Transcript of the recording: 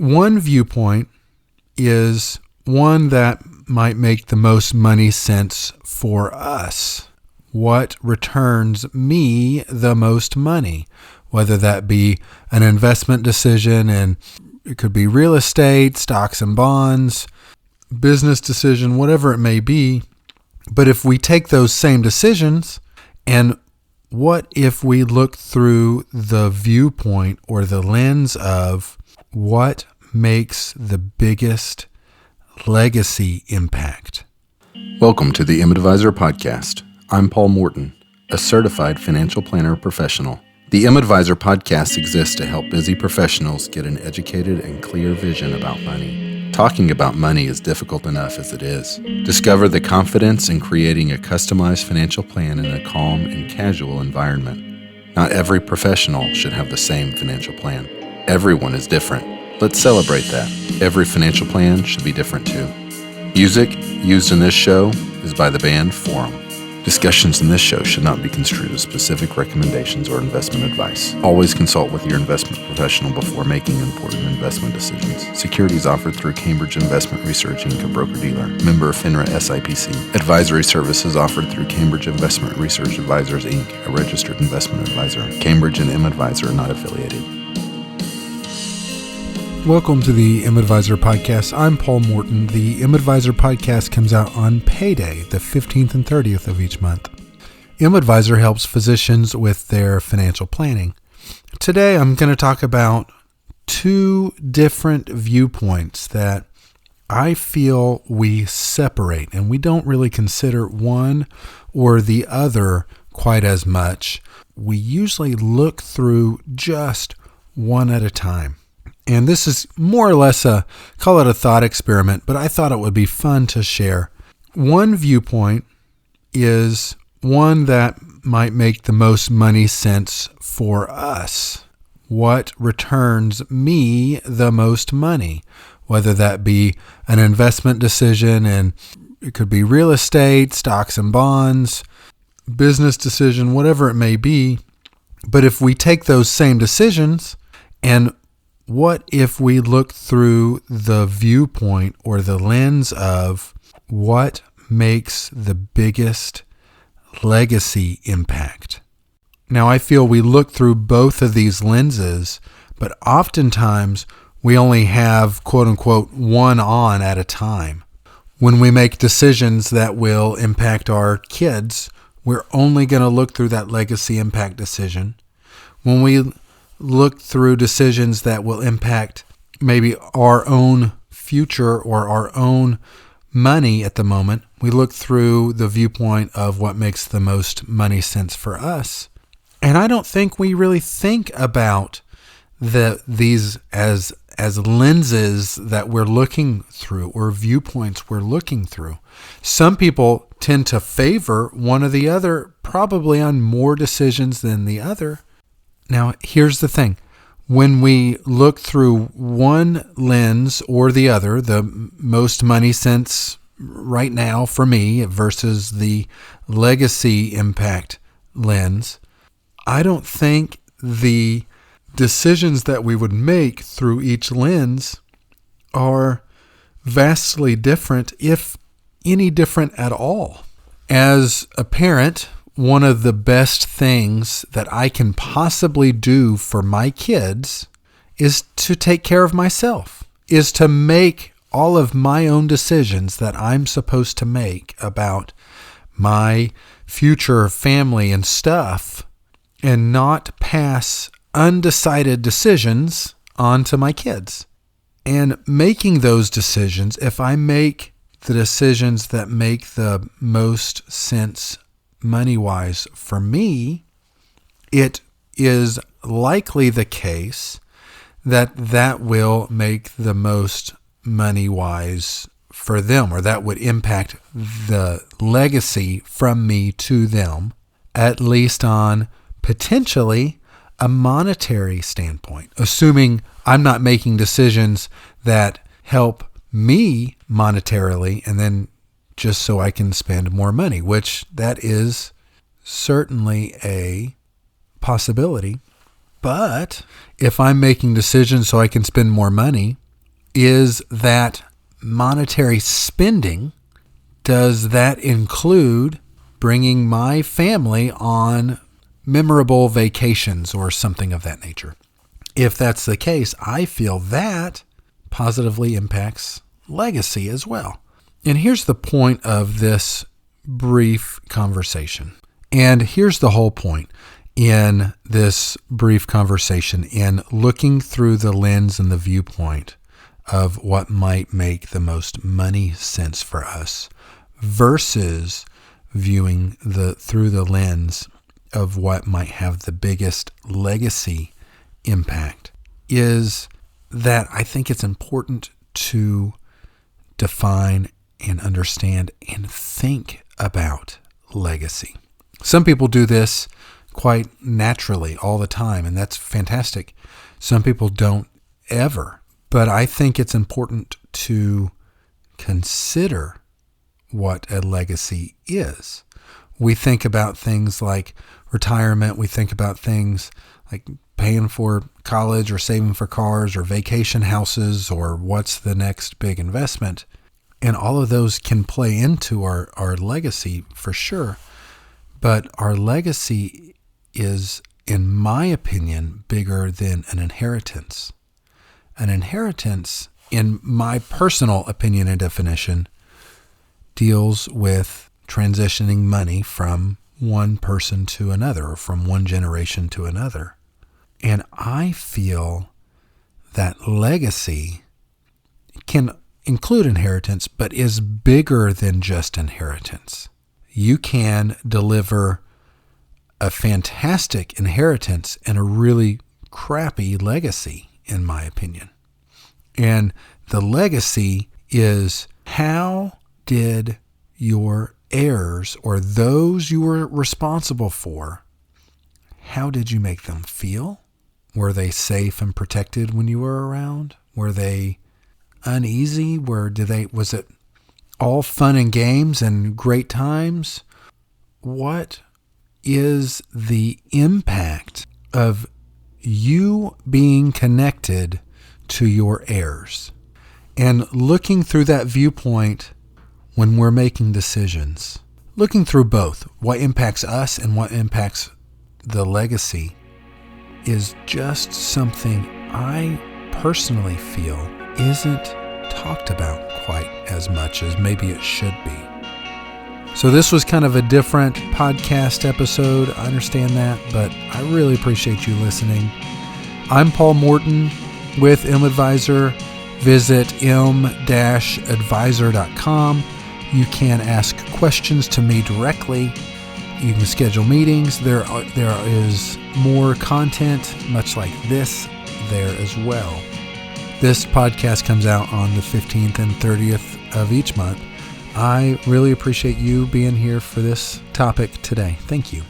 One viewpoint is one that might make the most money sense for us. What returns me the most money, whether that be an investment decision, and it could be real estate, stocks and bonds, business decision, whatever it may be. But if we take those same decisions, and what if we look through the viewpoint or the lens of what makes the biggest legacy impact? Welcome to the M-Advisor podcast. I'm Paul Morton, a certified financial planner professional. The M-Advisor podcast exists to help busy professionals get an educated and clear vision about money. Talking about money is difficult enough as it is. Discover the confidence in creating a customized financial plan in a calm and casual environment. Not every professional should have the same financial plan. Everyone is different. Let's celebrate that. Every financial plan should be different too. Music used in this show is by the band Forum. Discussions in this show should not be construed as specific recommendations or investment advice. Always consult with your investment professional before making important investment decisions. Securities offered through Cambridge Investment Research Inc., a broker-dealer. Member FINRA SIPC. Advisory services offered through Cambridge Investment Research Advisors Inc., a registered investment advisor. Cambridge and M-Advisor are not affiliated. Welcome to the M-Advisor podcast. I'm Paul Morton. The M-Advisor podcast comes out on payday, the 15th and 30th of each month. M-Advisor helps physicians with their financial planning. Today, I'm going to talk about two different viewpoints that I feel we separate, and we don't really consider one or the other quite as much. We usually look through just one at a time. And this is more or less call it a thought experiment, but I thought it would be fun to share. One viewpoint is one that might make the most money sense for us. What returns me the most money, whether that be an investment decision, and it could be real estate, stocks and bonds, business decision, whatever it may be. But if we take those same decisions, and what if we look through the viewpoint or the lens of what makes the biggest legacy impact? Now, I feel we look through both of these lenses, but oftentimes we only have, quote unquote, one on at a time. When we make decisions that will impact our kids, we're only going to look through that legacy impact decision. When we look through decisions that will impact maybe our own future or our own money at the moment, we look through the viewpoint of what makes the most money sense for us. And I don't think we really think about these as lenses that we're looking through or viewpoints we're looking through. Some people tend to favor one or the other, probably on more decisions than the other. Now, here's the thing. When we look through one lens or the other, the most money sense right now for me versus the legacy impact lens, I don't think the decisions that we would make through each lens are vastly different, if any different at all. As a parent, one of the best things that I can possibly do for my kids is to take care of myself, is to make all of my own decisions that I'm supposed to make about my future family and stuff, and not pass undecided decisions on to my kids. And making those decisions, if I make the decisions that make the most sense money-wise for me, it is likely the case that will make the most money-wise for them, or that would impact the legacy from me to them, at least on potentially a monetary standpoint, assuming I'm not making decisions that help me monetarily and then just so I can spend more money, which that is certainly a possibility. But if I'm making decisions so I can spend more money, Is that monetary spending? Does that include bringing my family on memorable vacations or something of that nature? If that's the case, I feel that positively impacts legacy as well. And here's the point of this brief conversation. And here's the whole point in this brief conversation, in looking through the lens and the viewpoint of what might make the most money sense for us versus viewing through the lens of what might have the biggest legacy impact, is that I think it's important to define and understand and think about legacy. Some people do this quite naturally all the time, and that's fantastic. Some people don't ever, but I think it's important to consider what a legacy is. We think about things like retirement. We think about things like paying for college or saving for cars or vacation houses or what's the next big investment. And all of those can play into our legacy for sure. But our legacy is, in my opinion, bigger than an inheritance. An inheritance, in my personal opinion and definition, deals with transitioning money from one person to another or from one generation to another. And I feel that legacy can include inheritance, but is bigger than just inheritance. You can deliver a fantastic inheritance and a really crappy legacy, in my opinion. And the legacy is, how did your heirs or those you were responsible for, how did you make them feel? Were they safe and protected when you were around? Were they uneasy? Was it all fun and games and great times? What is the impact of you being connected to your heirs? And looking through that viewpoint when we're making decisions, looking through both what impacts us and what impacts the legacy, is just something I personally feel isn't talked about quite as much as maybe it should be. So this was kind of a different podcast episode. I understand that, but I really appreciate you listening. I'm Paul Morton with M-Advisor. Visit m-advisor.com. You can ask questions to me directly. You can schedule meetings. There is more content, much like this, there as well. This podcast comes out on the 15th and 30th of each month. I really appreciate you being here for this topic today. Thank you.